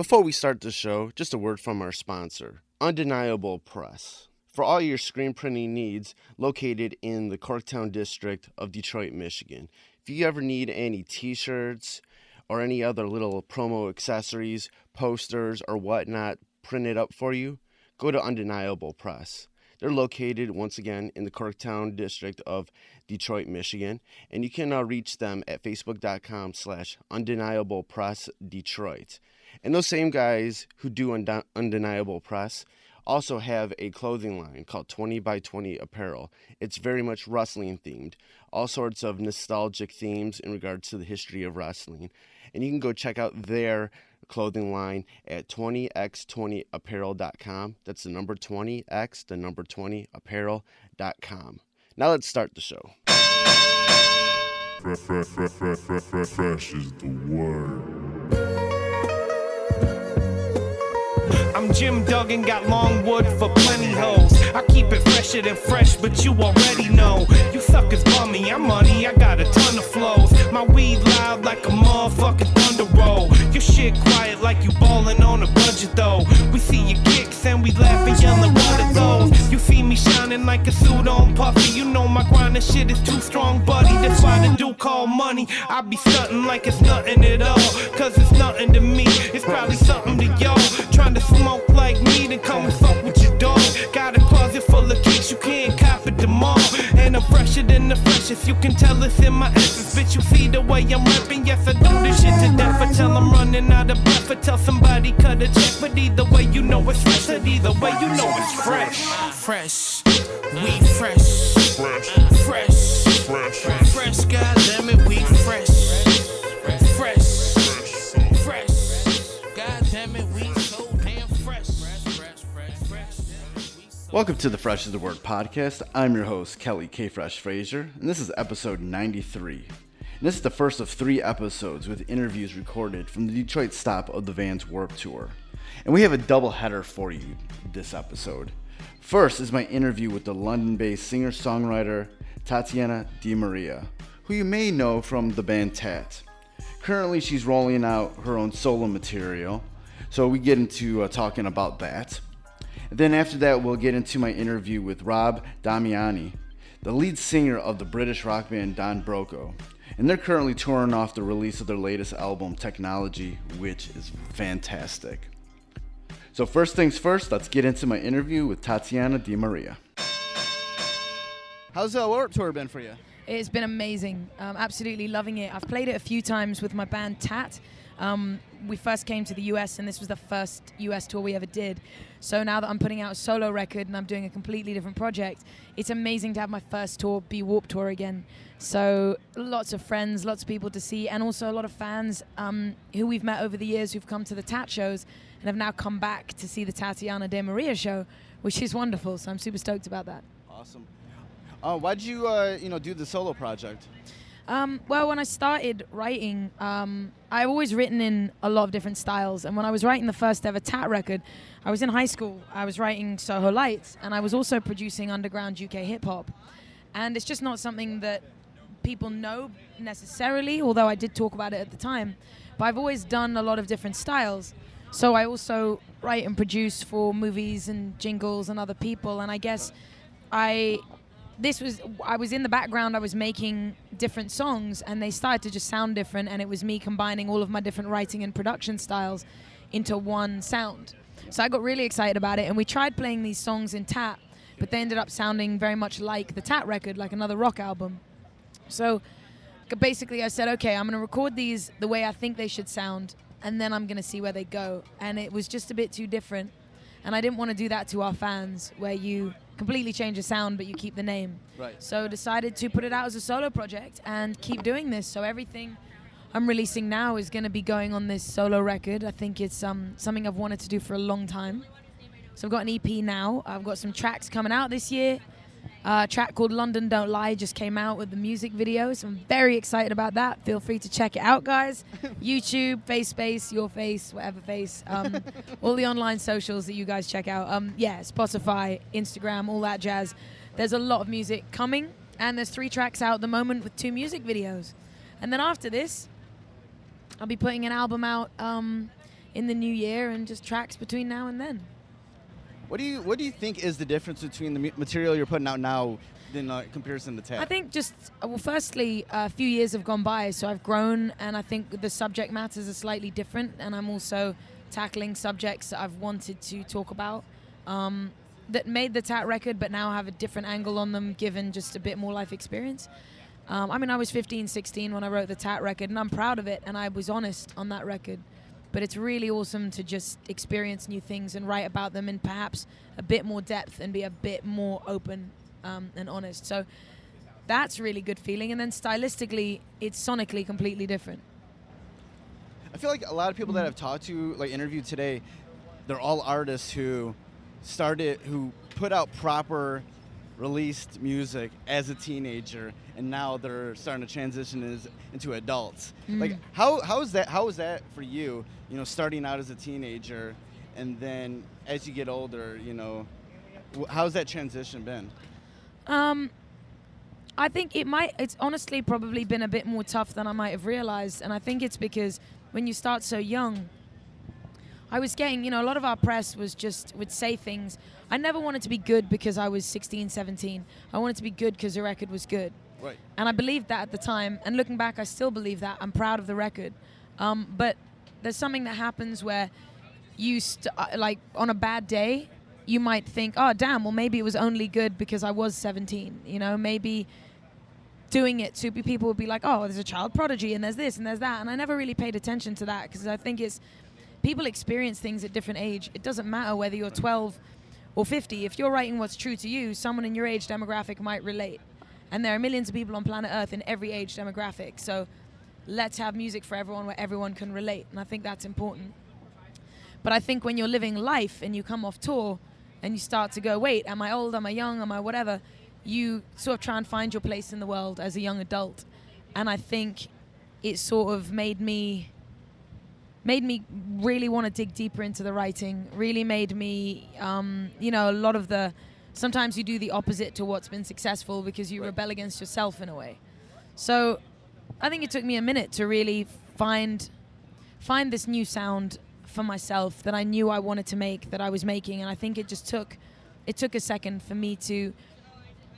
Before we start the show, just a word from our sponsor, Undeniable Press. For all your screen printing needs, located in the Corktown district of Detroit, Michigan. If you ever need any t-shirts or any other little promo accessories, posters, or whatnot printed up for you, go to Undeniable Press. They're located, once again, in the Corktown district of Detroit, Michigan, and you can reach them at facebook.com/undeniablepressdetroit. And those same guys who do Undeniable Press also have a clothing line called 20 by 20 Apparel. It's very much wrestling themed, all sorts of nostalgic themes in regards to the history of wrestling. And you can go check out their clothing line at 20x20apparel.com. That's the number 20x, the number 20apparel.com. Now let's start the show. Fresh is the word. I'm Jim Duggan, got long wood for plenty hoes. I keep it fresher than fresh, but you already know. You suckers bummy, I'm money, I got a ton of flows. My weed loud like a motherfucking thunder roll. Your shit quiet like you ballin' on a budget though. We see your kicks and we laugh and yellin' what are those. You see me shining like a suit on puffy. You know my grindin' shit is too strong, buddy. That's why the dude call money. I be stuntin' like it's nothing at all. Cause it's nothing to me, it's probably something to y'all. Trying to smoke like me, then come and fuck with your dog. Got a closet full of kicks, you can't cop it them all. And I'm fresher than the freshest, you can tell it's in my essence. Bitch, you see the way I'm rapping, yes I do this shit to death. Until I'm running out of breath, or tell somebody cut a check. But either way you know it's fresh, and either way you know it's fresh. Fresh, we fresh. Fresh, fresh, fresh, goddammit, we fresh. Fresh, fresh, goddammit, we so damn fresh. Welcome to the Fresh is the Word podcast. I'm your host, Kelly K. Fresh Frazier, and this is episode 93. And this is the first of 3 episodes with interviews recorded from the Detroit stop of the Vans Warped Tour. And we have a double header for you this episode. First is my interview with the London-based singer-songwriter Tatiana DeMaria, who you may know from the band Tat. Currently, she's rolling out her own solo material, so we get into talking about that. And then after that, we'll get into my interview with Rob Damiani, the lead singer of the British rock band Don Broco. And they're currently touring off the release of their latest album, Technology, which is fantastic. So first things first, let's get into my interview with Tatiana DeMaria. How's the Warped Tour been for you? It's been amazing. Absolutely loving it. I've played it a few times with my band Tat. We first came to the US and this was the first US tour we ever did. So now that I'm putting out a solo record and I'm doing a completely different project, it's amazing to have my first tour be Warped Tour again. So lots of friends, lots of people to see, and also a lot of fans who we've met over the years who've come to the Tat shows and have now come back to see the Tatiana DeMaria show, which is wonderful. So I'm super stoked about that. Awesome. Why did you, do the solo project? Well, when I started writing, I've always written in a lot of different styles. And when I was writing the first ever Tat record, I was in high school. I was writing Soho Lights, and I was also producing underground UK hip-hop. And it's just not something that people know necessarily, although I did talk about it at the time. But I've always done a lot of different styles. So I also write and produce for movies and jingles and other people. And I guess I was in the background, I was making different songs, and they started to just sound different, and it was me combining all of my different writing and production styles into one sound. So I got really excited about it, and we tried playing these songs in Tat, but they ended up sounding very much like the Tat record, like another rock album. So basically I said, okay, I'm going to record these the way I think they should sound, and then I'm going to see where they go. And it was just a bit too different, and I didn't want to do that to our fans, where you completely change the sound but you keep the name. Right. So decided to put it out as a solo project and keep doing this. So everything I'm releasing now is going to be going on this solo record. I think it's something I've wanted to do for a long time. So I've got an EP now. I've got some tracks coming out this year. A track called London Don't Lie just came out with the music video, so I'm very excited about that. Feel free to check it out, guys. YouTube, FaceSpace, Your Face, whatever face. All the online socials that you guys check out. Spotify, Instagram, all that jazz. There's a lot of music coming, and there's 3 tracks out at the moment with 2 music videos. And then after this, I'll be putting an album out in the new year and just tracks between now and then. What do you think is the difference between the material you're putting out now in comparison to Tat? I think just, well, firstly, a few years have gone by, so I've grown, and I think the subject matters are slightly different, and I'm also tackling subjects that I've wanted to talk about that made the Tat record, but now have a different angle on them, given just a bit more life experience. I mean, I was 15, 16 when I wrote the Tat record, and I'm proud of it, and I was honest on that record. But it's really awesome to just experience new things and write about them in perhaps a bit more depth and be a bit more open and honest. So that's really good feeling. And then stylistically, it's sonically completely different. I feel like a lot of people that I've talked to, like interviewed today, they're all artists who put out proper released music as a teenager, and now they're starting to transition into adults. Like how is that for you? You know, starting out as a teenager, and then as you get older, you know, how's that transition been? I think it's honestly probably been a bit more tough than I might have realized, and I think it's because when you start so young, I was getting, you know, a lot of our press would say things. I never wanted to be good because I was 16, 17. I wanted to be good because the record was good. Right. And I believed that at the time. And looking back, I still believe that. I'm proud of the record. But there's something that happens where you, like, on a bad day, you might think, oh, damn, well, maybe it was only good because I was 17. You know, maybe doing it to people would be like, oh, there's a child prodigy and there's this and there's that. And I never really paid attention to that because I think people experience things at different age. It doesn't matter whether you're 12 or 50. If you're writing what's true to you, someone in your age demographic might relate. And there are millions of people on planet Earth in every age demographic. So let's have music for everyone where everyone can relate. And I think that's important. But I think when you're living life and you come off tour and you start to go, wait, am I old, am I young, am I whatever? You sort of try and find your place in the world as a young adult. And I think it sort of made me really want to dig deeper into the writing, really made me, you know, a lot of sometimes you do the opposite to what's been successful because you rebel against yourself in a way. So I think it took me a minute to really find this new sound for myself that I knew I wanted to make, that I was making. And I think it took a second for me to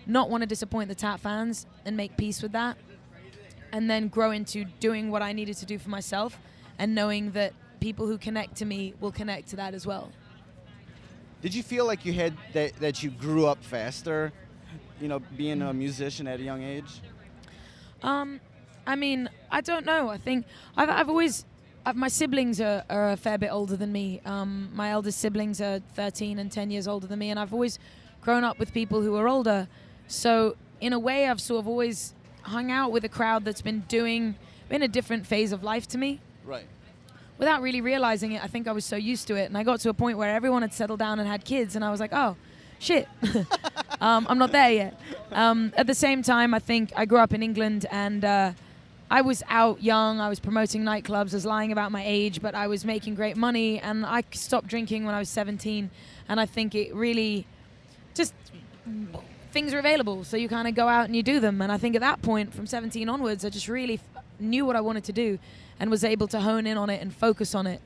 not want to disappoint the Tat fans and make peace with that, and then grow into doing what I needed to do for myself, and knowing that people who connect to me will connect to that as well. Did you feel like you had that you grew up faster, you know, being a musician at a young age? I mean, I don't know. I think I've always... my siblings are a fair bit older than me. My eldest siblings are 13 and 10 years older than me, and I've always grown up with people who are older. So in a way, I've sort of always hung out with a crowd that's been in a different phase of life to me. Right. Without really realizing it, I think I was so used to it. And I got to a point where everyone had settled down and had kids. And I was like, oh, shit. I'm not there yet. At the same time, I think I grew up in England and I was out young. I was promoting nightclubs. I was lying about my age, but I was making great money. And I stopped drinking when I was 17. And I think it really just... things are available. So you kind of go out and you do them. And I think at that point, from 17 onwards, I just really knew what I wanted to do and was able to hone in on it and focus on it.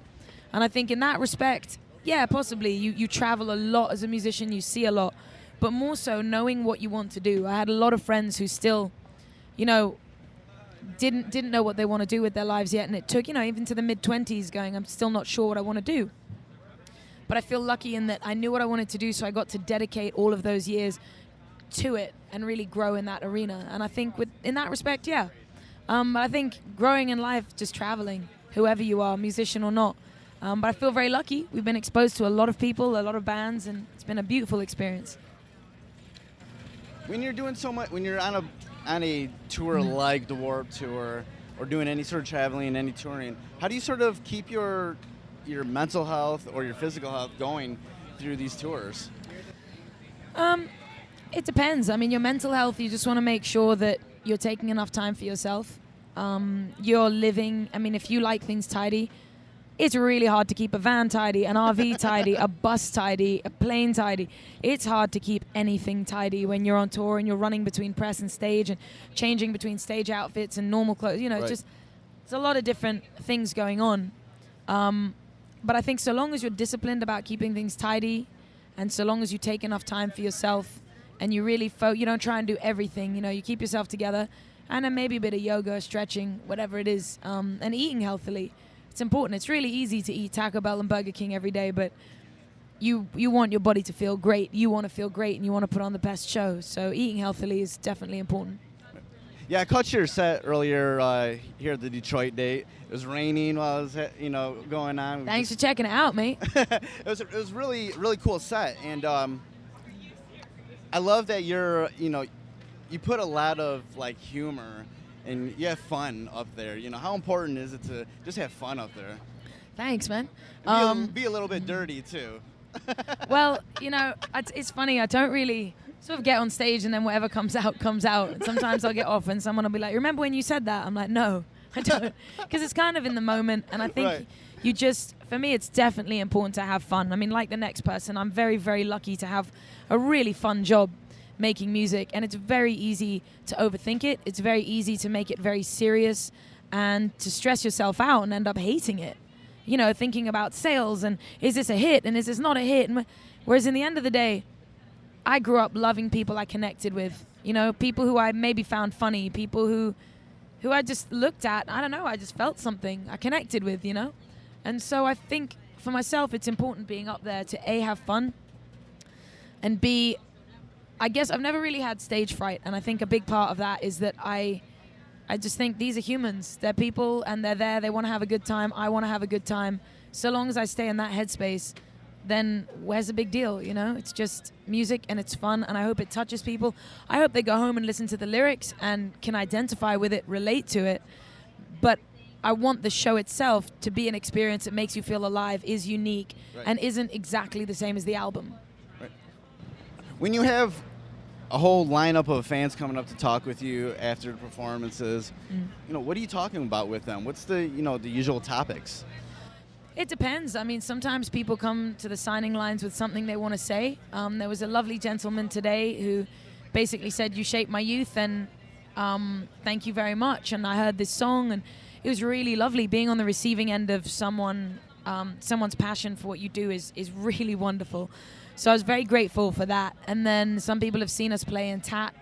And I think in that respect, yeah, possibly you travel a lot as a musician, you see a lot, but more so knowing what you want to do. I had a lot of friends who still, you know, didn't know what they want to do with their lives yet, and it took, you know, even to the mid-20s going, I'm still not sure what I want to do. But I feel lucky in that I knew what I wanted to do, so I got to dedicate all of those years to it and really grow in that arena. And I think in that respect, yeah. But I think growing in life, just traveling, whoever you are, musician or not. But I feel very lucky. We've been exposed to a lot of people, a lot of bands, and it's been a beautiful experience. When you're doing so much, when you're on a tour like the Warped Tour, or doing any sort of traveling, any touring, how do you sort of keep your mental health or your physical health going through these tours? It depends. I mean, your mental health, you just want to make sure that you're taking enough time for yourself. You're living, I mean, if you like things tidy, it's really hard to keep a van tidy, an RV tidy, a bus tidy, a plane tidy. It's hard to keep anything tidy when you're on tour and you're running between press and stage and changing between stage outfits and normal clothes. You know, right. It's a lot of different things going on. But I think so long as you're disciplined about keeping things tidy, and so long as you take enough time for yourself, and you really you don't try and do everything, you keep yourself together, and then maybe a bit of yoga, stretching, whatever it is, and eating healthily. It's important. It's really easy to eat Taco Bell and Burger King every day, but you want your body to feel great. You want to feel great, and you want to put on the best show. So eating healthily is definitely important. Yeah, I caught your set earlier here at the Detroit date. It was raining while I was, going on. Thanks for checking it out, mate. it was really, really cool set. And I love that you put a lot of, like, humor and you have fun up there. How important is it to just have fun up there? Thanks, man. Be a little bit dirty, too. Well, it's funny. I don't really sort of get on stage and then whatever comes out, comes out. And sometimes I'll get off and someone will be like, remember when you said that? I'm like, no, I don't. Because it's kind of in the moment. And I think for me, it's definitely important to have fun. I mean, like the next person, I'm very, very lucky to have a really fun job making music. And it's very easy to overthink it. It's very easy to make it very serious and to stress yourself out and end up hating it. Thinking about sales and is this a hit and is this not a hit? Whereas in the end of the day, I grew up loving people I connected with, people who I maybe found funny, people who I just looked at, I don't know, I just felt something I connected with, And so I think for myself, it's important being up there to A, have fun, and B, I guess I've never really had stage fright. And I think a big part of that is that I just think these are humans. They're people and they're there. They want to have a good time. I want to have a good time. So long as I stay in that headspace, then where's the big deal, It's just music and it's fun, and I hope it touches people. I hope they go home and listen to the lyrics and can identify with it, relate to it. But I want the show itself to be an experience that makes you feel alive, is unique, and isn't exactly the same as the album. Right. When you have a whole lineup of fans coming up to talk with you after the performances, what are you talking about with them? What's the usual topics? It depends. I mean, sometimes people come to the signing lines with something they want to say. There was a lovely gentleman today who basically said, "You shaped my youth, and thank you very much." And I heard this song, and it was really lovely. Being on the receiving end of someone's passion for what you do is really wonderful. So I was very grateful for that. And then some people have seen us play in Tat.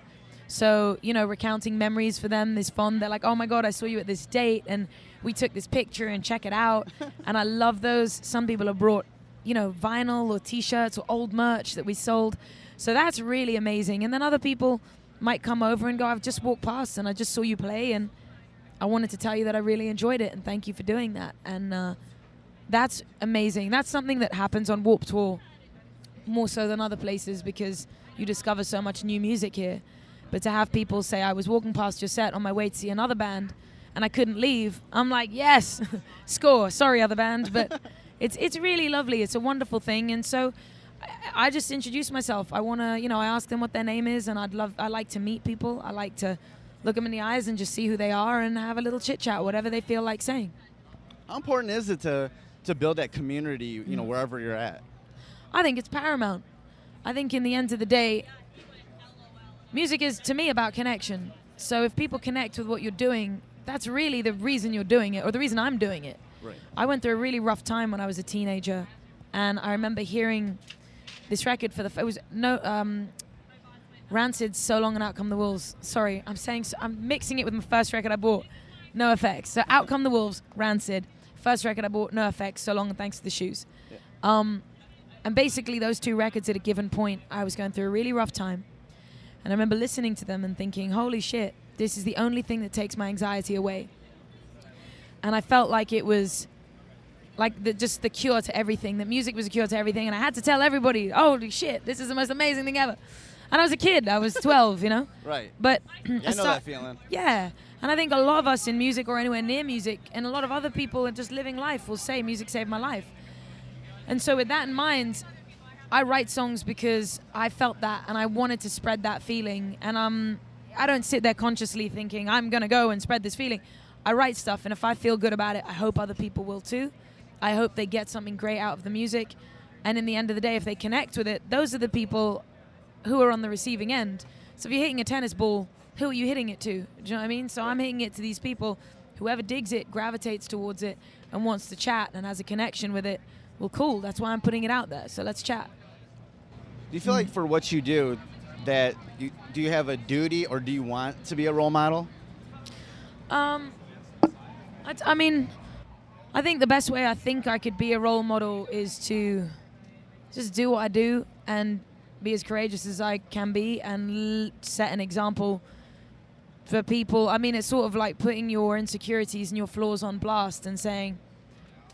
So, recounting memories for them is fun. They're like, oh my God, I saw you at this date and we took this picture and check it out. And I love those. Some people have brought, vinyl or T-shirts or old merch that we sold. So that's really amazing. And then other people might come over and go, I've just walked past and I just saw you play and I wanted to tell you that I really enjoyed it and thank you for doing that. And that's amazing. That's something that happens on Warped Tour more so than other places because you discover so much new music here. But to have people say, I was walking past your set on my way to see another band and I couldn't leave, I'm like, yes, score. Sorry, other band. But it's really lovely. It's a wonderful thing. And so I just introduce myself. I want to, I ask them what their name is, and I like to meet people. I like to look them in the eyes and just see who they are and have a little chit chat, whatever they feel like saying. How important is it to build that community, wherever you're at? I think it's paramount. I think in the end of the day, music is, to me, about connection. So if people connect with what you're doing, that's really the reason you're doing it, or the reason I'm doing it. Right. I went through a really rough time when I was a teenager, and I remember hearing this record Rancid's So Long and Out Come the Wolves. Sorry, I'm mixing it with my first record I bought, No Effects. So Out Come the Wolves, Rancid. First record I bought, No Effects, So Long and Thanks to the Shoes. Yeah. And basically those two records at a given point, I was going through a really rough time. And I remember listening to them and thinking, holy shit, this is the only thing that takes my anxiety away. And I felt like it was like just the cure to everything, that music was a cure to everything. And I had to tell everybody, holy shit, this is the most amazing thing ever. And I was a kid, I was 12, Right. But I know that feeling. Yeah. And I think a lot of us in music or anywhere near music, and a lot of other people just living life will say, music saved my life. And so with that in mind, I write songs because I felt that and I wanted to spread that feeling. And I don't sit there consciously thinking, I'm going to go and spread this feeling. I write stuff, and if I feel good about it, I hope other people will too. I hope they get something great out of the music. And in the end of the day, if they connect with it, those are the people who are on the receiving end. So if you're hitting a tennis ball, who are you hitting it to? Do you know what I mean? So I'm hitting it to these people whoever digs it gravitates towards it and wants to chat and has a connection with it. Well, cool. That's why I'm putting it out there. So let's chat. Do you feel like for what you do, that do you have a duty or do you want to be a role model? I mean, I think the best way I think I could be a role model is to just do what I do and be as courageous as I can be and set an example for people. I mean, it's sort of like putting your insecurities and your flaws on blast and saying,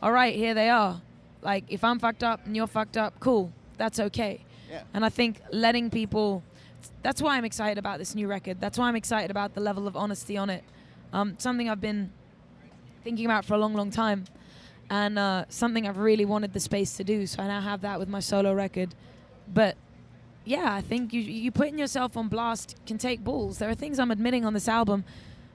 all right, here they are. Like, if I'm fucked up and you're fucked up, cool. That's okay. Yeah. And I think letting people... That's why I'm excited about this new record. That's why I'm excited about the level of honesty on it. Something I've been thinking about for a long, long time. And something I've really wanted the space to do. So I now have that with my solo record. But yeah, I think you putting yourself on blast can take balls. There are things I'm admitting on this album.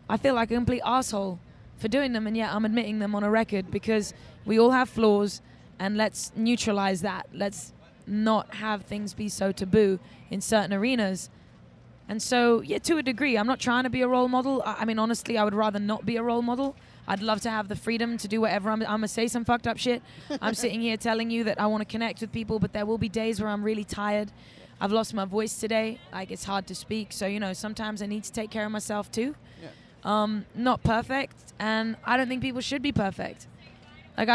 I feel like a complete asshole for doing them, and yet I'm admitting them on a record because we all have flaws, and let's neutralize that. Let's not have things be so taboo in certain arenas. And so, yeah, to a degree, I'm not trying to be a role model. I mean, honestly, I would rather not be a role model. I'd love to have the freedom to do whatever. I'm going to say some fucked up shit. I'm sitting here telling you that I want to connect with people, but there will be days where I'm really tired. I've lost my voice today. Like, it's hard to speak. So, you know, sometimes I need to take care of myself too. Yeah. Not perfect. And I don't think people should be perfect. Like,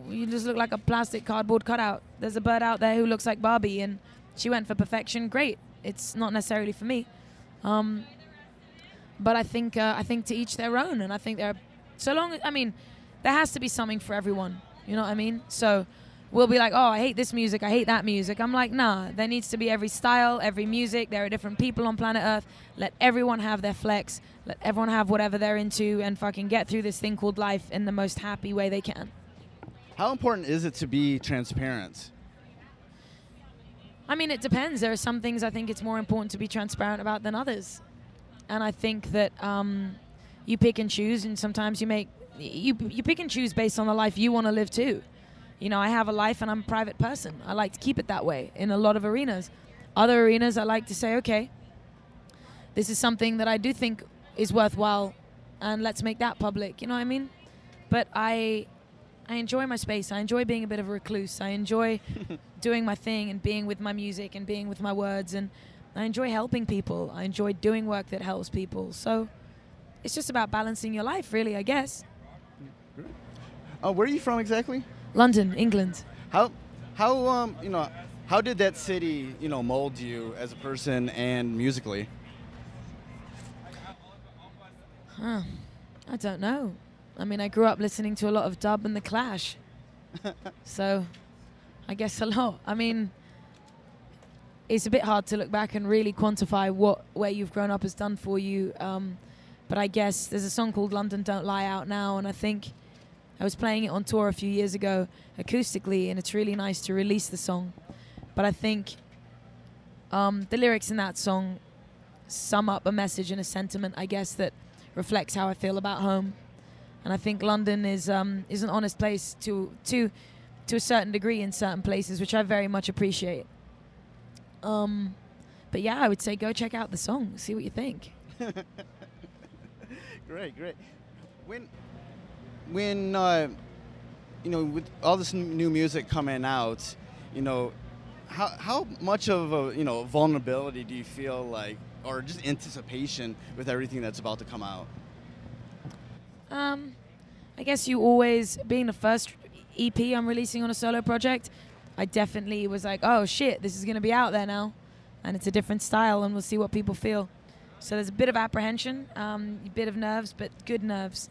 you just look like a plastic cardboard cutout. There's a bird out there who looks like Barbie, and she went for perfection. Great. It's not necessarily for me. But I think to each their own. And I think there has to be something for everyone. You know what I mean? So we'll be like, oh, I hate this music, I hate that music. I'm like, nah, there needs to be every style, every music. There are different people on planet Earth. Let everyone have their flex. Let everyone have whatever they're into and fucking get through this thing called life in the most happy way they can. How important is it to be transparent? I mean, it depends. There are some things I think it's more important to be transparent about than others. And I think that you pick and choose, and sometimes you pick and choose based on the life you want to live too. You know, I have a life and I'm a private person. I like to keep it that way in a lot of arenas. Other arenas, I like to say, okay, this is something that I do think is worthwhile, and let's make that public. You know what I mean? But I enjoy my space. I enjoy being a bit of a recluse. I enjoy doing my thing and being with my music and being with my words, and I enjoy helping people. I enjoy doing work that helps people. So it's just about balancing your life, really, I guess. Where are you from exactly? London, England. How did that city, mold you as a person and musically? I don't know. I mean, I grew up listening to a lot of dub and The Clash. So I guess a lot. I mean, it's a bit hard to look back and really quantify where you've grown up has done for you. But I guess there's a song called London Don't Lie out now, and I think I was playing it on tour a few years ago acoustically, and it's really nice to release the song. But I think the lyrics in that song sum up a message and a sentiment, I guess, that reflects how I feel about home. And I think London is an honest place to a certain degree in certain places, which I very much appreciate. But yeah, I would say go check out the song, see what you think. Great. When with all this new music coming out, how much of a vulnerability do you feel like, or just anticipation with everything that's about to come out? I guess you always, being the first EP I'm releasing on a solo project, I definitely was like, oh shit, this is going to be out there now. And it's a different style, and we'll see what people feel. So there's a bit of apprehension, a bit of nerves, but good nerves.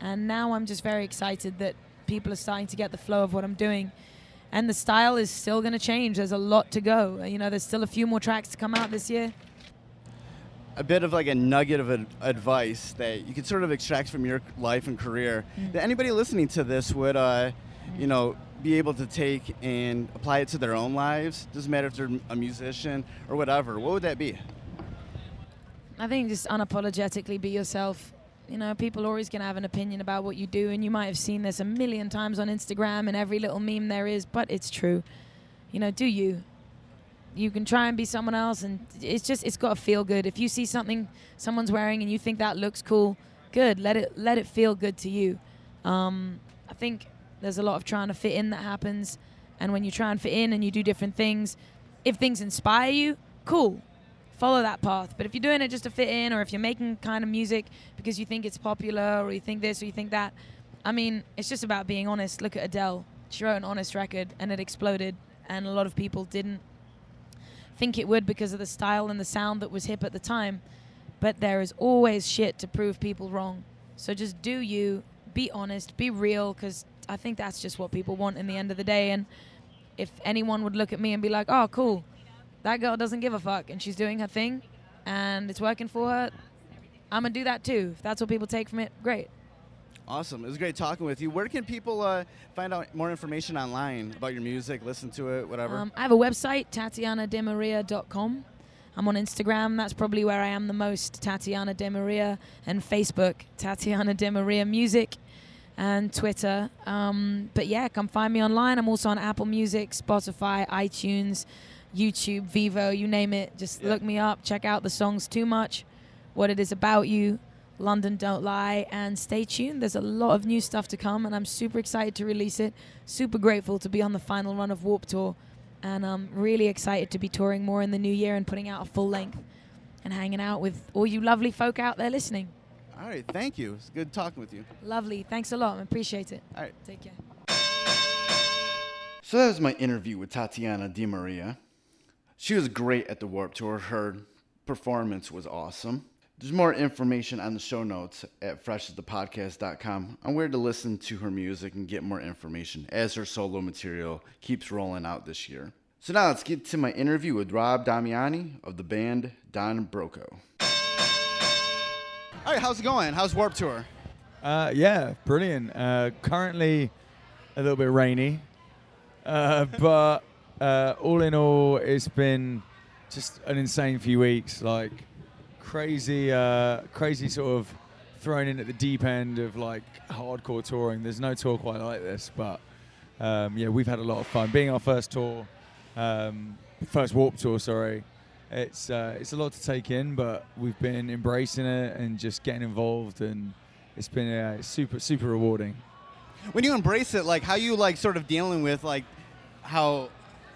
And now I'm just very excited that people are starting to get the flow of what I'm doing. And the style is still going to change. There's a lot to go. There's still a few more tracks to come out this year. A bit of like a nugget of advice that you could sort of extract from your life and career that anybody listening to this would, be able to take and apply it to their own lives. Doesn't matter if they're a musician or whatever. What would that be? I think just unapologetically be yourself. People are always going to have an opinion about what you do, and you might have seen this a million times on Instagram and every little meme there is, but it's true. Do you. You can try and be someone else, and it's got to feel good. If you see something someone's wearing and you think that looks cool, good. Let it feel good to you. I think there's a lot of trying to fit in that happens, and when you try and fit in and you do different things, if things inspire you, cool, follow that path. But if you're doing it just to fit in, or if you're making kind of music because you think it's popular, or you think this or you think that, I mean, it's just about being honest. Look at Adele. She wrote an honest record and it exploded, and a lot of people didn't think it would because of the style and the sound that was hip at the time. But there is always shit to prove people wrong. So just do you, be honest, be real, because I think that's just what people want in the end of the day. And if anyone would look at me and be like, oh, cool, that girl doesn't give a fuck and she's doing her thing and it's working for her, I'm going to do that too. If that's what people take from it, great. Awesome. It was great talking with you. Where can people find out more information online about your music, listen to it, whatever? I have a website, TatianaDeMaria.com. I'm on Instagram. That's probably where I am the most, Tatiana DeMaria, and Facebook, Tatiana DeMaria Music, and Twitter. But yeah, come find me online. I'm also on Apple Music, Spotify, iTunes, YouTube, Vivo, you name it. Just look me up. Check out the songs Too Much, What It Is About You, London Don't Lie, and stay tuned. There's a lot of new stuff to come, and I'm super excited to release it. Super grateful to be on the final run of Warped Tour. And I'm really excited to be touring more in the new year and putting out a full length and hanging out with all you lovely folk out there listening. All right, thank you. It's good talking with you. Lovely. Thanks a lot. I appreciate it. All right. Take care. So that was my interview with Tatiana DeMaria. She was great at the Warped Tour. Her performance was awesome. There's more information on the show notes at freshasthepodcast.com on where to listen to her music and get more information as her solo material keeps rolling out this year. So now let's get to my interview with Rob Damiani of the band Don Broco. All right, how's it going? How's Warped Tour? Yeah, brilliant. Currently a little bit rainy, but all in all, it's been just an insane few weeks. Like crazy sort of thrown in at the deep end of like hardcore touring. There's no tour quite like this, but yeah, we've had a lot of fun. Being our first tour, first Warped Tour, sorry. It's a lot to take in, but we've been embracing it and just getting involved, and it's been super rewarding. When you embrace it, like how you like sort of dealing with like how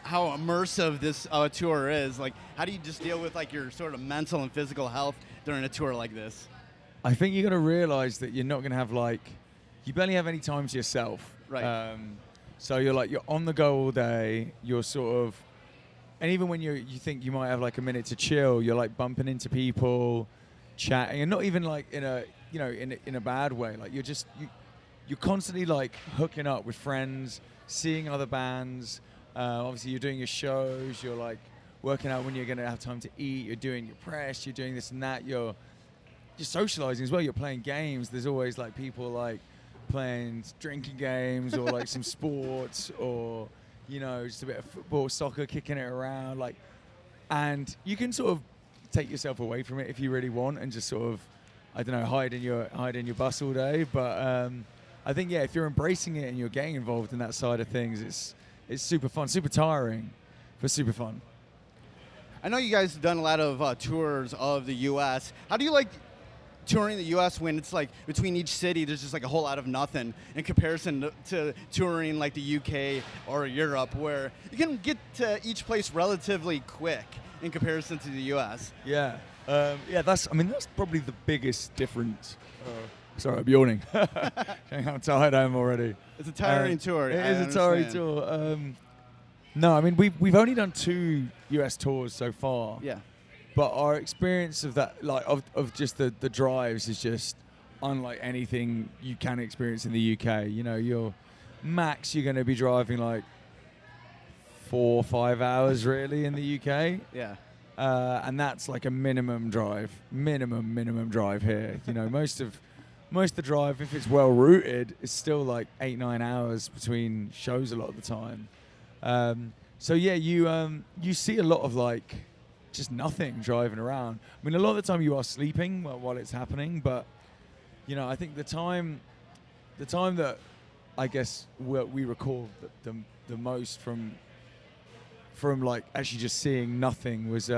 immersive this tour is, like how do you just deal with like your sort of mental and physical health during a tour like this? I think you got to realize that you're not going to have you barely have any time to yourself. Right. So you're on the go all day. You're sort of, and even when you think you might have like a minute to chill, you're like bumping into people, chatting, and not even like in a bad way. Like you're constantly like hooking up with friends, seeing other bands. Obviously, you're doing your shows. You're like working out when you're going to have time to eat. You're doing your press. You're doing this and that. You're socializing as well. You're playing games. There's always like people like playing drinking games or like some sports or just a bit of football, soccer, kicking it around. Like, and you can sort of take yourself away from it if you really want and just sort of, I don't know, hide in your bus all day. But I think if you're embracing it and you're getting involved in that side of things, it's super fun, super tiring, but super fun. I know you guys have done a lot of tours of the U.S. How do you like touring the U.S. when it's like between each city there's just like a whole lot of nothing in comparison to touring like the U.K. or Europe, where you can get to each place relatively quick in comparison to the U.S.? Yeah. That's probably the biggest difference. Sorry, I'm yawning. How tired I am already. It's a tiring tour. It is a tiring tour. No, I mean we've only done 2 US tours so far. Yeah. But our experience of that, like of just the drives, is just unlike anything you can experience in the UK. You're going to be driving like 4 or 5 hours really in the UK. Yeah. And that's like a minimum drive here. Most of the drive, if it's well routed, is still like 8-9 hours between shows a lot of the time. So yeah, you see a lot of like just nothing driving around. I mean, a lot of the time you are sleeping while it's happening, but I think the time that I guess we recall the most from like actually just seeing nothing was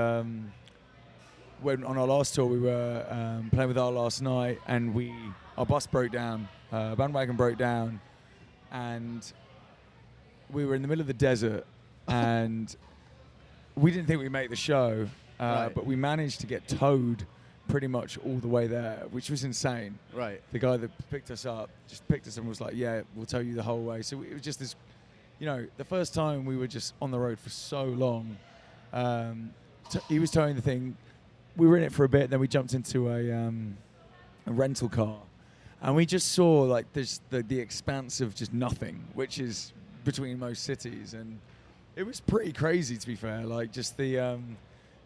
when on our last tour we were playing with Our Last Night, and our bus broke down, bandwagon broke down, and we were in the middle of the desert, and we didn't think we'd make the show, but we managed to get towed pretty much all the way there, which was insane. Right. The guy that picked us up just picked us and was like, yeah, we'll tow you the whole way. So it was just this, the first time we were just on the road for so long. He was towing the thing. We were in it for a bit, then we jumped into a rental car, and we just saw like this the expanse of just nothing, which is between most cities, and it was pretty crazy, to be fair. Like just the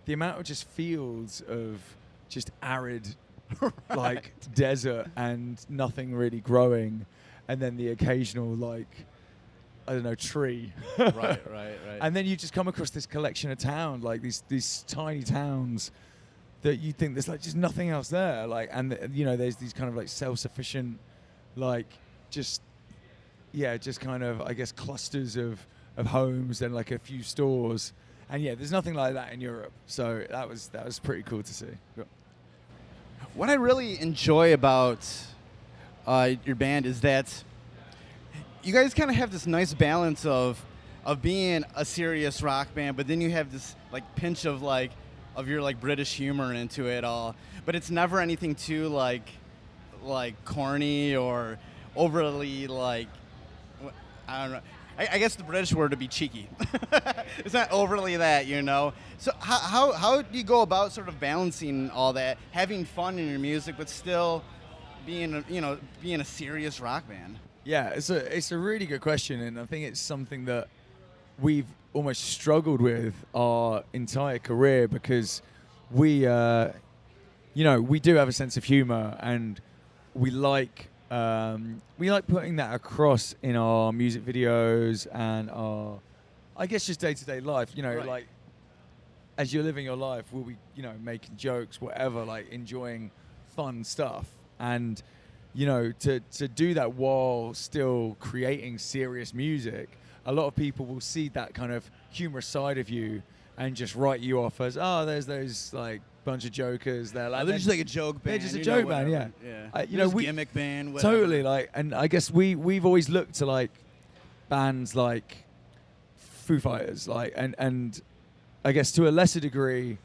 amount of just fields of just arid like desert and nothing really growing, and then the occasional like, I don't know, tree. Right. And then you just come across this collection of town, like these tiny towns that you think there's like just nothing else there. Like, and there's these kind of like self-sufficient, like just kind of, I guess, clusters of homes and like a few stores. And there's nothing like that in Europe. So that was pretty cool to see. What I really enjoy about your band is that you guys kind of have this nice balance of being a serious rock band, but then you have this like pinch of your like British humor into it all. But it's never anything too like corny or overly like, I don't know. I guess the British word would be cheeky. It's not overly that, So how do you go about sort of balancing all that, having fun in your music, but still being a serious rock band? Yeah, it's a really good question, and I think it's something that we've almost struggled with our entire career, because we do have a sense of humor, and we like putting that across in our music videos and our, I guess, just day-to-day life. Right. Like as you're living your life, we'll be making jokes, whatever, like enjoying fun stuff, and to do that while still creating serious music. A lot of people will see that kind of humorous side of you and just write you off as, there's those like bunch of jokers. They're just like a joke band. They're just a joke band, yeah. Gimmick band, whatever. Totally, like, and I guess we've always looked to like bands like Foo Fighters, like, and I guess to a lesser degree,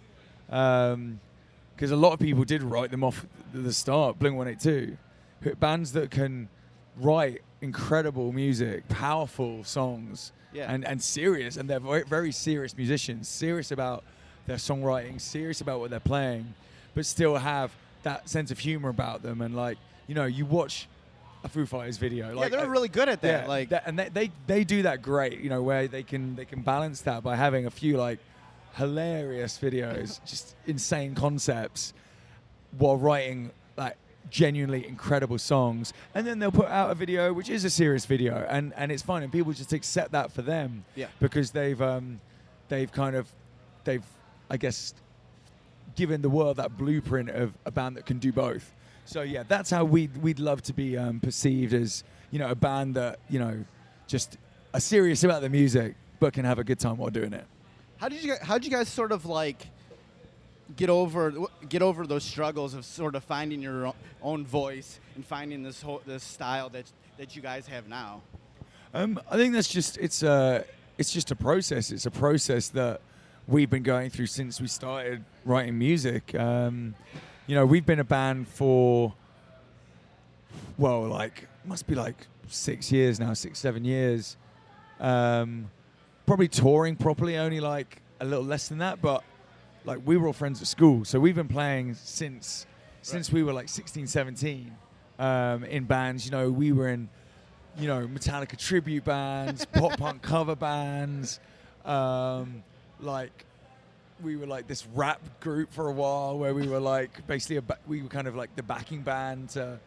because a lot of people did write them off at the start, Blink-182, bands that can write incredible music, powerful songs, and serious, and they're very, very serious musicians, serious about their songwriting, serious about what they're playing, but still have that sense of humor about them. And like, you watch a Foo Fighters video, like, they're really good at that. And they do that great, where they can balance that by having a few like hilarious videos, just insane concepts, while writing like genuinely incredible songs. And then they'll put out a video which is a serious video, and it's fine, and people just accept that for them, because they've I guess given the world that blueprint of a band that can do both. So that's how we'd love to be perceived, as a band that just are serious about the music but can have a good time while doing it. How did you guys sort of like get over those struggles of sort of finding your own voice and finding this style that you guys have now? I think that's just it's just a process. It's a process that we've been going through since we started writing music. We've been a band for, must be like 6 years now, 6-7 years. Probably touring properly only like a little less than that, but like we were all friends at school, so we've been playing since we were like 16, 17 in bands. We were in Metallica tribute bands, pop punk cover bands. Like we were like this rap group for a while, where we were like basically we were kind of like the backing band to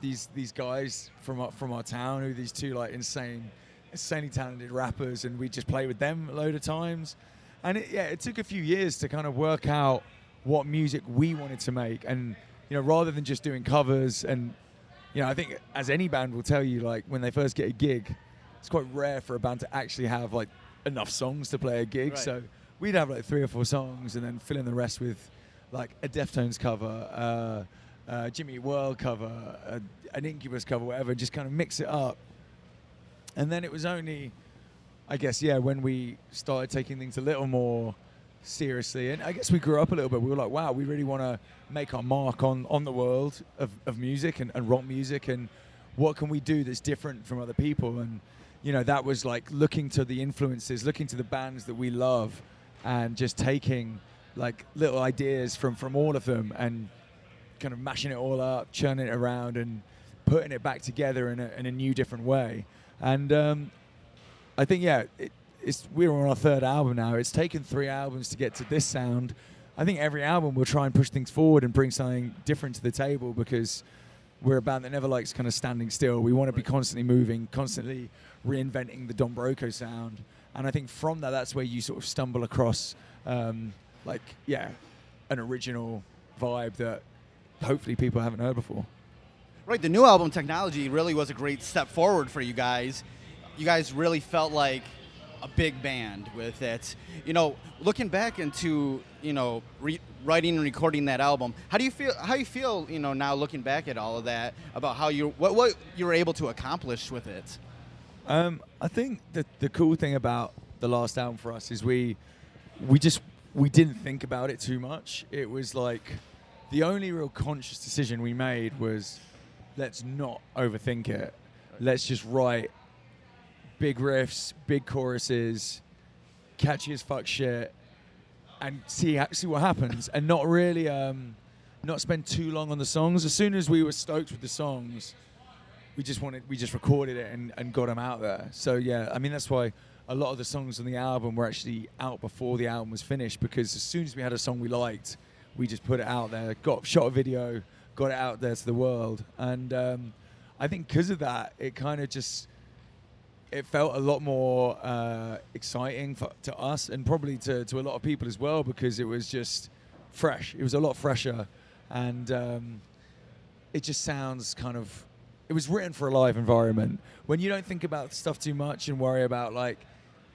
these guys from our town, who these two like insanely talented rappers, and we just played with them a load of times. And it took a few years to kind of work out what music we wanted to make, and rather than just doing covers. And I think, as any band will tell you, like when they first get a gig, it's quite rare for a band to actually have like enough songs to play a gig. Right. So we'd have like 3 or 4 songs, and then fill in the rest with like a Deftones cover, Jimmy Eat World cover, an Incubus cover, whatever, just kind of mix it up. And then it was only, I guess, when we started taking things a little more seriously, and I guess we grew up a little bit. We were like, wow, we really want to make our mark on the world of music and rock music, and what can we do that's different from other people? And that was like looking to the influences, looking to the bands that we love, and just taking like little ideas from all of them and kind of mashing it all up, churning it around, and putting it back together in a new, different way. And I think, we're on our third album now. It's taken 3 albums to get to this sound. I think every album we'll try and push things forward and bring something different to the table, because we're a band that never likes kind of standing still. We want to be constantly moving, constantly reinventing the Don Broco sound. And I think from that's where you sort of stumble across, an original vibe that hopefully people haven't heard before. Right, the new album, Technology, really was a great step forward for you guys. You guys really felt like a big band with it. Looking back into, writing and recording that album, how you feel, now looking back at all of that, about what you were able to accomplish with it? I think that the cool thing about the last album for us is we didn't think about it too much. It was like the only real conscious decision we made was, let's not overthink it. Let's just write big riffs, big choruses, catchy as fuck shit, and see what happens, and not really not spend too long on the songs. As soon as we were stoked with the songs, we just recorded it and got them out there. So that's why a lot of the songs on the album were actually out before the album was finished, because as soon as we had a song we liked, we just put it out there, shot a video, got it out there to the world. And I think because of that, it kind of just, it felt a lot more exciting to us, and probably to a lot of people as well, because it was just fresh. It was a lot fresher, and it just sounds kind of, it was written for a live environment. When you don't think about stuff too much and worry about like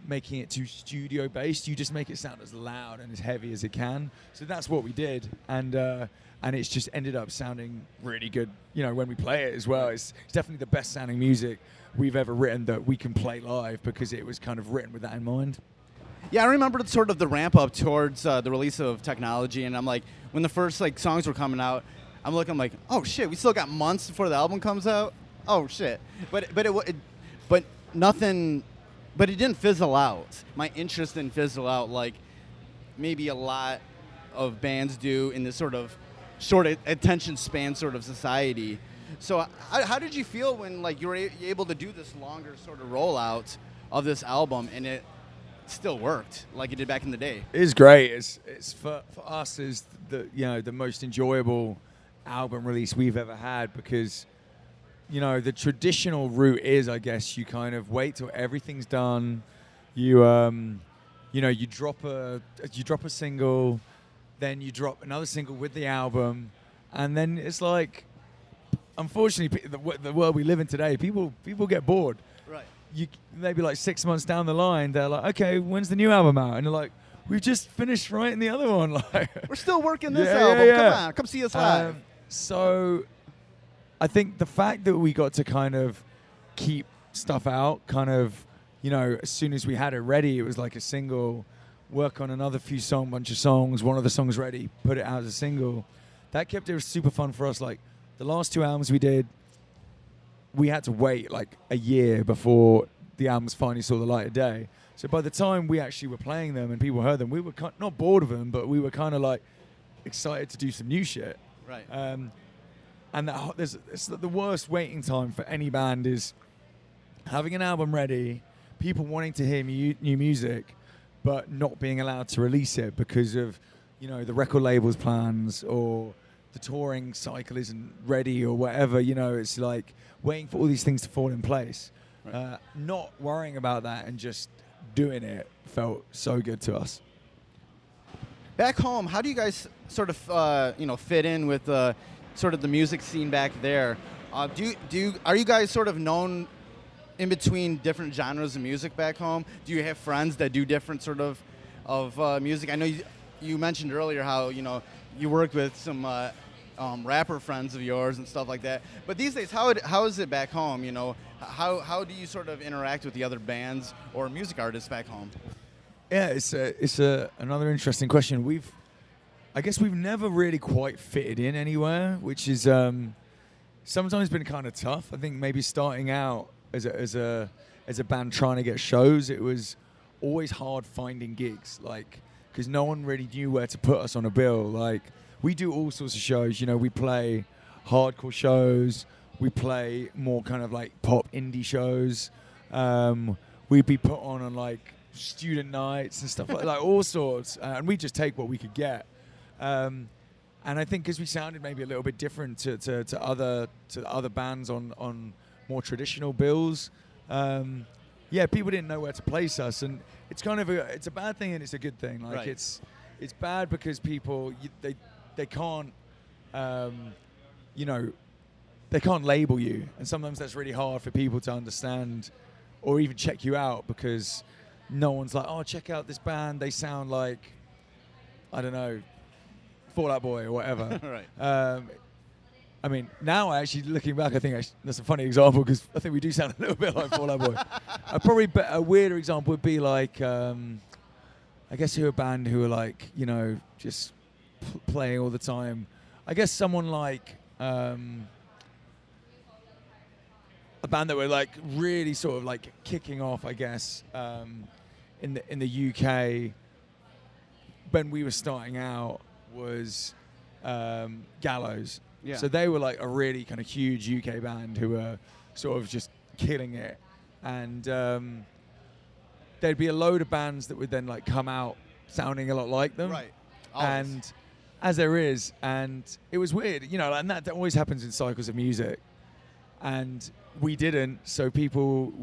making it too studio based, you just make it sound as loud and as heavy as it can. So that's what we did, and it's just ended up sounding really good. When we play it as well, it's definitely the best sounding music we've ever written that we can play live, because it was kind of written with that in mind. Yeah, I remember sort of the ramp up towards the release of Technology, and I'm like, when the first songs were coming out, I'm looking like, oh shit, we still got months before the album comes out. Oh shit, but it didn't fizzle out. My interest didn't fizzle out like maybe a lot of bands do in this sort of short attention span sort of society. So how did you feel when you were able to do this longer sort of rollout of this album, and it still worked like it did back in the day? It is great. It's for us is the most enjoyable album release we've ever had, because the traditional route is, I guess, you kind of wait till everything's done. You drop a single, then you drop another single with the album, and then it's like, unfortunately, the world we live in today, people get bored. Right. Maybe like 6 months down the line, they're like, okay, when's the new album out? And they're like, we've just finished writing the other one. We're still working this album. Yeah. Come on, come see us live. So I think the fact that we got to kind of keep stuff out, kind of, as soon as we had it ready, it was like a single, work on another bunch of songs, one of the songs ready, put it out as a single. That kept it super fun for us. Like the last 2 albums we did, we had to wait like a year before the albums finally saw the light of day. So by the time we actually were playing them and people heard them, we were not bored of them, but we were kind of like excited to do some new shit. Right. And it's the worst waiting time for any band is having an album ready, people wanting to hear new music, but not being allowed to release it because of, the record label's plans, or the touring cycle isn't ready, or whatever. It's like waiting for all these things to fall in place. Right. Not worrying about that and just doing it felt so good to us. Back home, how do you guys sort of fit in with sort of the music scene back there? Are you guys sort of known in between different genres of music back home? Do you have friends that do different sort of music? I know you mentioned earlier how you worked with some rapper friends of yours and stuff like that. But these days, how is it back home? You know, how do you sort of interact with the other bands or music artists back home? Yeah, it's another interesting question. I guess we've never really quite fitted in anywhere, which is sometimes been kind of tough. I think maybe starting out as a band trying to get shows, it was always hard finding gigs, like, because no one really knew where to put us on a bill. Like, we do all sorts of shows. You know, we play hardcore shows. We play more kind of like pop indie shows. We'd be put on like student nights and stuff like all sorts. And we just take what we could get. And I think because we sounded maybe a little bit different to other bands on more traditional bills, people didn't know where to place us, and it's kind of it's a bad thing and it's a good thing. Like, right. it's bad because people they can't they can't label you, and sometimes that's really hard for people to understand or even check you out, because no one's like, oh, check out this band, they sound like, I don't know, Fall Out Boy or whatever. Right. I mean, now actually looking back, I think that's a funny example, because I think we do sound a little bit like Fall Out Boy. Probably a weirder example would be like, I guess who a band who are like, you know, just playing all the time. I guess someone like a band that were like really sort of like kicking off, I guess, in the UK when we were starting out was Gallows. Yeah. So they were like a really kind of huge UK band who were sort of just killing it. And there'd be a load of bands that would then like come out sounding a lot like them. Right. Always. And as there is, and it was weird, you know, and that always happens in cycles of music. And we didn't, so people,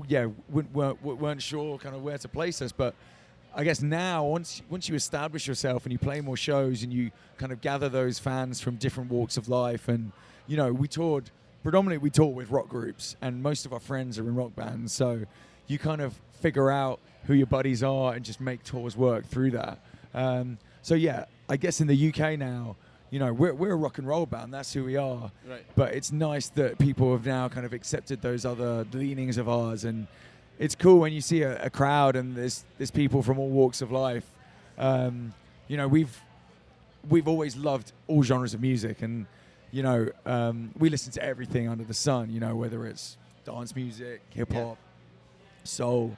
weren't sure kind of where to place us. But I guess now, once you establish yourself and you play more shows and you kind of gather those fans from different walks of life, and, you know, we toured with rock groups, and most of our friends are in rock bands. So you kind of figure out who your buddies are and just make tours work through that. So yeah, I guess in the UK now, you know, we're a rock and roll band. That's who we are. Right. But it's nice that people have now kind of accepted those other leanings of ours, and it's cool when you see a crowd and there's people from all walks of life. You know, we've always loved all genres of music, and you know, we listen to everything under the sun. You know, whether it's dance music, hip hop, soul,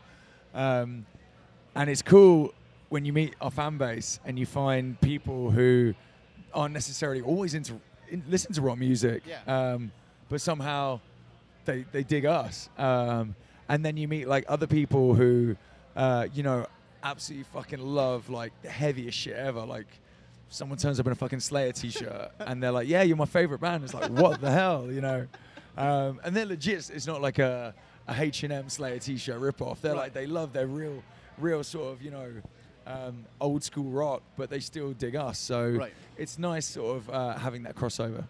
and it's cool when you meet our fan base and you find people who aren't necessarily always listen to rock music, but somehow they dig us. And then you meet like other people who, you know, absolutely fucking love like the heaviest shit ever. Like someone turns up in a fucking Slayer t-shirt and they're like, yeah, you're my favorite band. It's like, what the hell, you know? And they're legit. It's not like a H&M Slayer t-shirt ripoff. They're like, they love their real sort of, you know, old school rock, but they still dig us. So it's nice sort of having that crossover.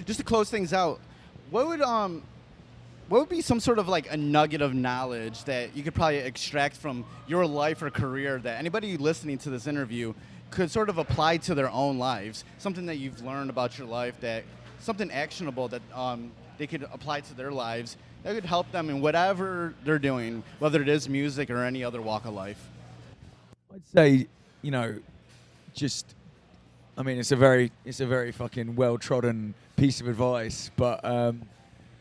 Just to close things out, what would be some sort of like a nugget of knowledge that you could probably extract from your life or career that anybody listening to this interview could sort of apply to their own lives? Something that you've learned about your life, something actionable that they could apply to their lives that could help them in whatever they're doing, whether it is music or any other walk of life. I'd say, you know, I mean, it's a very fucking well-trodden piece of advice, but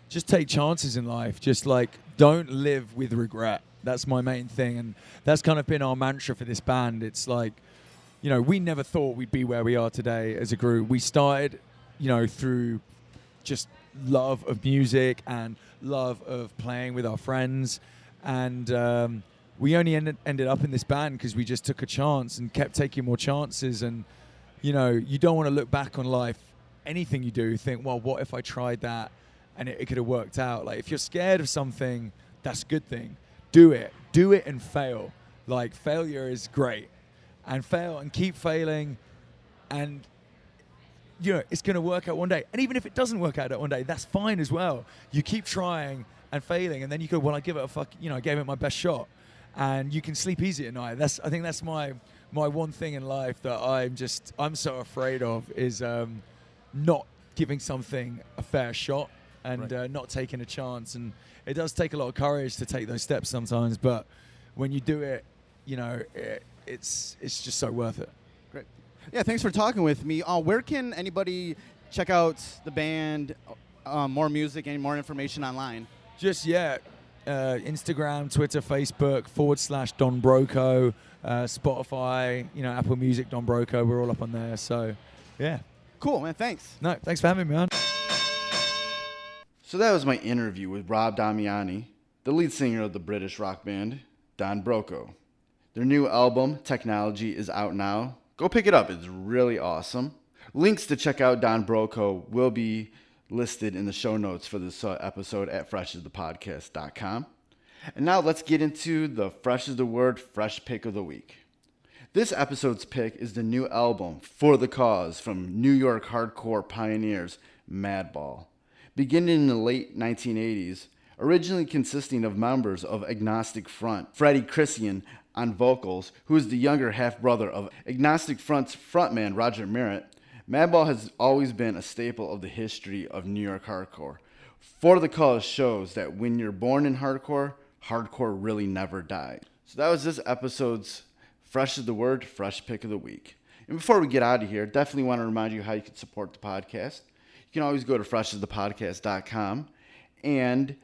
just take chances in life. Just like, don't live with regret. That's my main thing, and that's kind of been our mantra for this band. It's like, you know, we never thought we'd be where we are today as a group. We started, you know, through just love of music and love of playing with our friends, and we only ended up in this band because we just took a chance and kept taking more chances. And, you know, you don't want to look back on life, anything you do, think, well, what if I tried that and it could have worked out? Like, if you're scared of something, that's a good thing. Do it and fail. Like, failure is great. And fail and keep failing, and, you know, it's going to work out one day. And even if it doesn't work out one day, that's fine as well. You keep trying and failing, and then you go, well, I give it a fuck, you know, I gave it my best shot. And you can sleep easy at night. I think that's my my one thing in life that I'm so afraid of is not giving something a fair shot and not taking a chance. And it does take a lot of courage to take those steps sometimes, but when you do it, you know, it's just so worth it. Great. Yeah, thanks for talking with me. Where can anybody check out the band, more music, and more information online? Just, Instagram, Twitter, Facebook, /Don Broco, Spotify, Apple Music, Don Broco. We're all up on there. So, yeah. Cool, man. Thanks. No, thanks for having me, man. So that was my interview with Rob Damiani, the lead singer of the British rock band Don Broco. Their new album, Technology, is out now. Go pick it up. It's really awesome. Links to check out Don Broco will be listed in the show notes for this episode at freshasthepodcast.com. And now let's get into the Fresh is the Word Fresh Pick of the Week. This episode's pick is the new album, For the Cause, from New York hardcore pioneers Madball. Beginning in the late 1980s, originally consisting of members of Agnostic Front, Freddie Christian on vocals, who is the younger half-brother of Agnostic Front's frontman Roger Merritt, Madball has always been a staple of the history of New York hardcore. For the Cause shows that when you're born in hardcore, hardcore really never died. So that was this episode's Fresh is the Word, Fresh Pick of the Week. And before we get out of here, definitely want to remind you how you can support the podcast. You can always go to freshasthepodcast.com and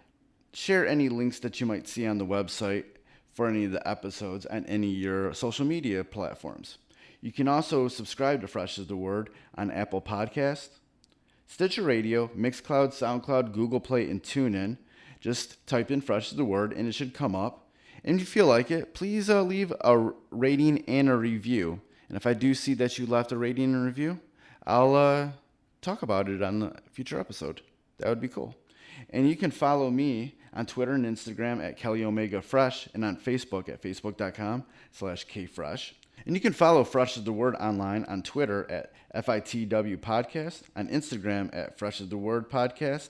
share any links that you might see on the website for any of the episodes on any of your social media platforms. You can also subscribe to Fresh is the Word on Apple Podcasts, Stitcher Radio, Mixcloud, SoundCloud, Google Play, and TuneIn. Just type in Fresh is the Word and it should come up. And if you feel like it, please leave a rating and a review. And if I do see that you left a rating and review, I'll talk about it on the future episode. That would be cool. And you can follow me on Twitter and Instagram at KellyOmegaFresh and on Facebook at facebook.com/KFresh. And you can follow Fresh is the Word online on Twitter at FITW Podcast, on Instagram at Fresh is the Word Podcast,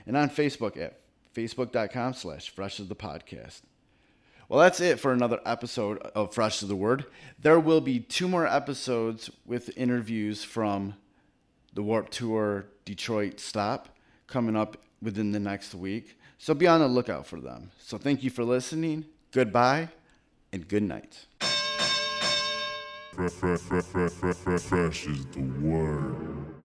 and on Facebook at facebook.com/Fresh is the Podcast. Well, that's it for another episode of Fresh is the Word. There will be 2 more episodes with interviews from the Warped Tour Detroit stop coming up within the next week. So be on the lookout for them. So thank you for listening. Goodbye and good night. Fresh is the word.